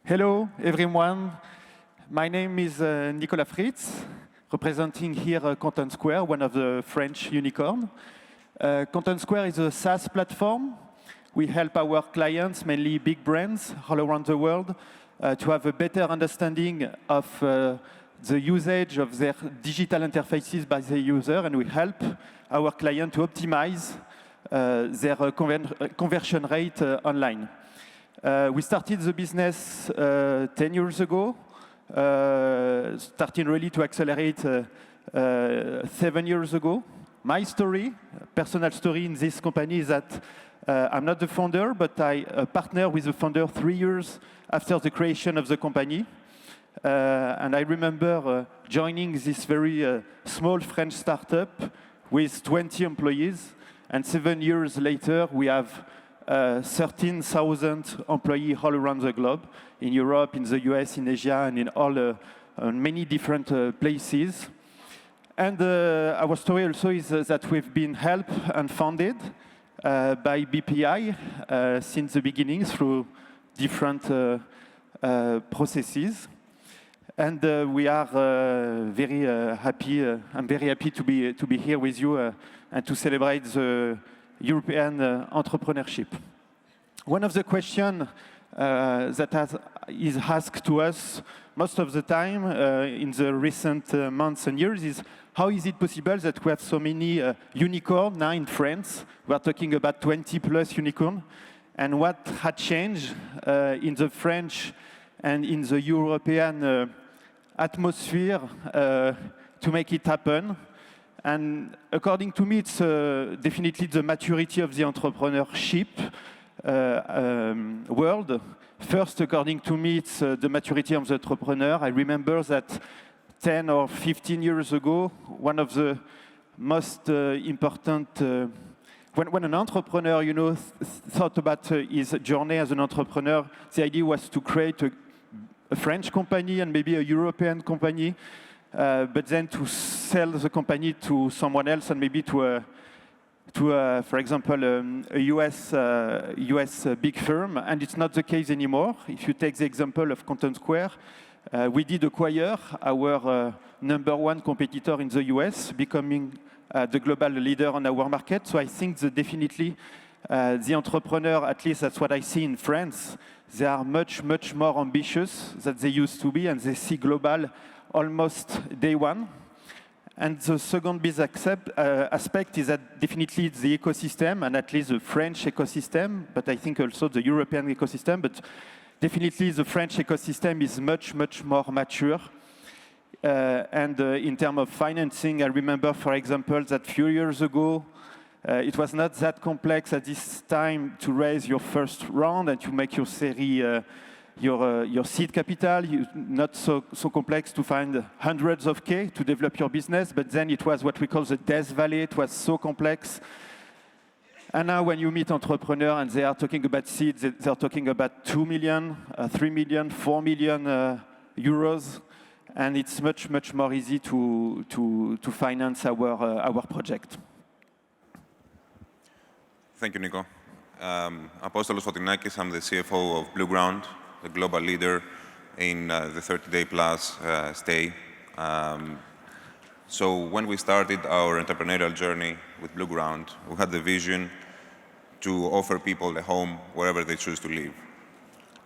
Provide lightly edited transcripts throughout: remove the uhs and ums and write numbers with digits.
Hello, everyone. My name is Nicolas Fritz, representing here Content Square, one of the French unicorn. Content Square is a SaaS platform. We help our clients, mainly big brands all around the world, to have a better understanding of the usage of their digital interfaces by the user, and we help our client to optimize their conversion rate online. We started the business 10 years ago, starting really to accelerate 7 years ago. My story, personal story in this company is that I'm not the founder, but I partner with the founder 3 years after the creation of the company. And I remember joining this very small French startup with 20 employees. And 7 years later, we have 13,000 employees all around the globe, in Europe, in the US, in Asia, and in all many different places. And our story also is that we've been helped and funded by BPI since the beginning through different processes. And we are very happy. I'm very happy to be here with you and to celebrate the European entrepreneurship. One of the questions that is asked to us most of the time in the recent months and years is, how is it possible that we have so many unicorns now in France? We are talking about 20 plus unicorns. And what had changed in the French and in the European atmosphere to make it happen? And according to me, it's definitely the maturity of the entrepreneurship world. First, according to me, it's the maturity of the entrepreneur. I remember that 10 or 15 years ago, one of the most important, when an entrepreneur, thought about his journey as an entrepreneur, the idea was to create a French company and maybe a European company, but then to sell the company to someone else and maybe to for example, a US big firm. And it's not the case anymore. If you take the example of Content Square, we did acquire our number one competitor in the US, becoming the global leader on our market. So I think that definitely the entrepreneur, at least that's what I see in France, they are much, much more ambitious than they used to be, and they see global almost day one. And the second big aspect is that definitely it's the ecosystem, and at least the French ecosystem, but I think also the European ecosystem, but definitely the French ecosystem is much, much more mature. And in terms of financing, I remember, for example, that a few years ago, it was not that complex at this time to raise your first round and to make your series, your seed capital. Not so complex to find hundreds of K to develop your business, but then it was what we call the Death Valley. It was so complex. And now when you meet entrepreneurs and they are talking about seeds, they're talking about 2 million, 3 million, 4 million euros. And it's much, much more easy to finance our project. Thank you, Nico. Apostolos Foteinakis, I'm the CFO of Blueground, the global leader in the 30-day plus stay. So when we started our entrepreneurial journey with Blueground, we had the vision to offer people a home wherever they choose to live.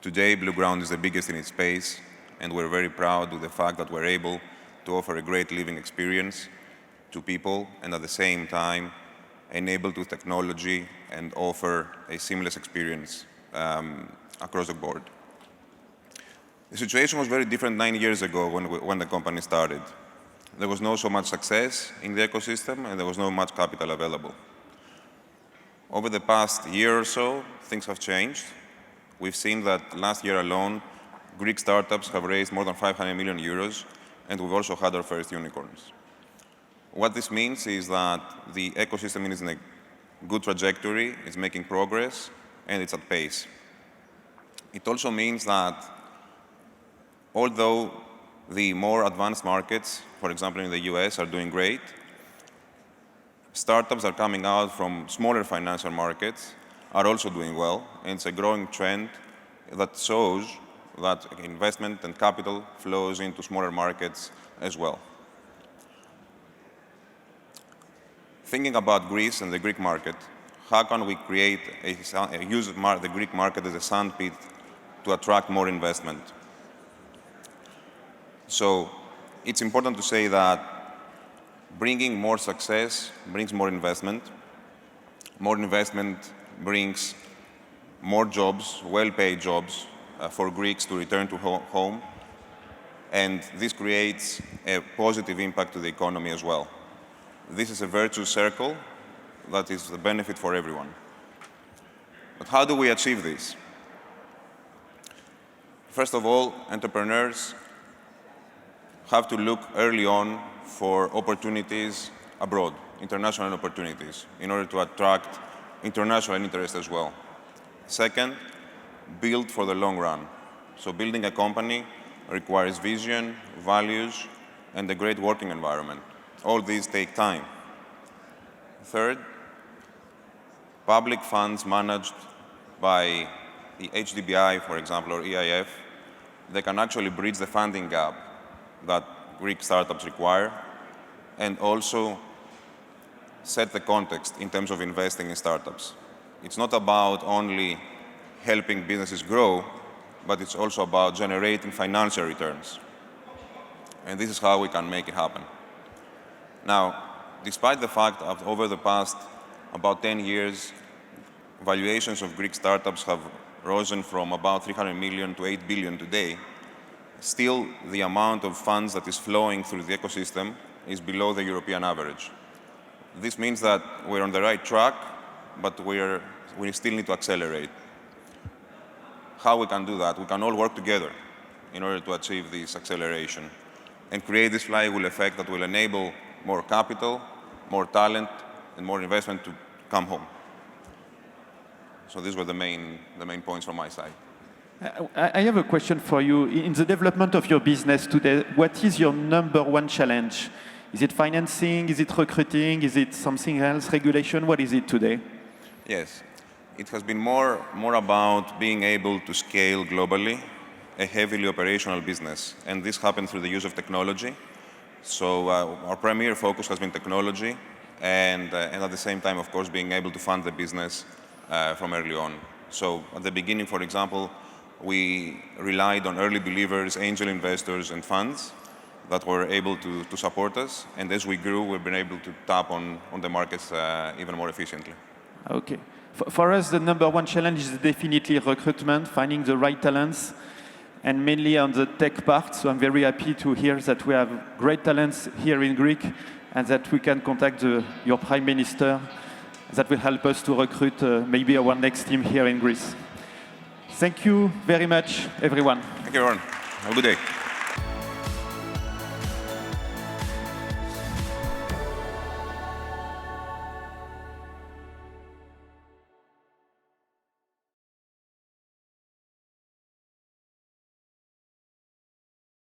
Today, Blueground is the biggest in its space, and we're very proud of the fact that we're able to offer a great living experience to people, and at the same time, enabled with technology and offer a seamless experience across the board. The situation was very different 9 years ago when the company started. There was not so much success in the ecosystem, and there was not much capital available. Over the past year or so, things have changed. We've seen that last year alone, Greek startups have raised more than 500 million euros, and we've also had our first unicorns. What this means is that the ecosystem is in a good trajectory, it's making progress, and it's at pace. It also means that although the more advanced markets, for example in the US, are doing great, startups are coming out from smaller financial markets are also doing well, and it's a growing trend that shows that investment and capital flows into smaller markets as well. Thinking about Greece and the Greek market, how can we create use the Greek market as a sandpit to attract more investment? So it's important to say that bringing more success brings more investment. More investment brings more jobs, well-paid jobs, for Greeks to return to home. And this creates a positive impact to the economy as well. This is a virtuous circle that is the benefit for everyone. But how do we achieve this? First of all, entrepreneurs have to look early on for opportunities abroad, international opportunities, in order to attract international interest as well. Second, build for the long run. So building a company requires vision, values, and a great working environment. All these take time. Third, public funds managed by the HDBI, for example, or EIF, they can actually bridge the funding gap that Greek startups require, and also set the context in terms of investing in startups. It's not about only helping businesses grow, but it's also about generating financial returns. And this is how we can make it happen. Now, despite the fact that over the past about 10 years, valuations of Greek startups have risen from about 300 million to 8 billion today, still the amount of funds that is flowing through the ecosystem is below the European average. This means that we're on the right track, but we still need to accelerate. How we can do that? We can all work together in order to achieve this acceleration and create this flywheel effect that will enable more capital, more talent, and more investment to come home. So these were the main points from my side. I have a question for you. In the development of your business today, what is your number one challenge? Is it financing? Is it recruiting? Is it something else? Regulation? What is it today? Yes. It has been more about being able to scale globally a heavily operational business. And this happened through the use of technology. So our primary focus has been technology and at the same time, of course, being able to fund the business from early on. So at the beginning, for example, we relied on early believers, angel investors, and funds that were able to support us. And as we grew, we've been able to tap on the markets even more efficiently. Okay. For us, the number one challenge is definitely recruitment, finding the right talents, and mainly on the tech part. So I'm very happy to hear that we have great talents here in Greek and that we can contact your Prime Minister that will help us to recruit maybe our next team here in Greece. Thank you very much, everyone. Thank you, everyone. Have a good day.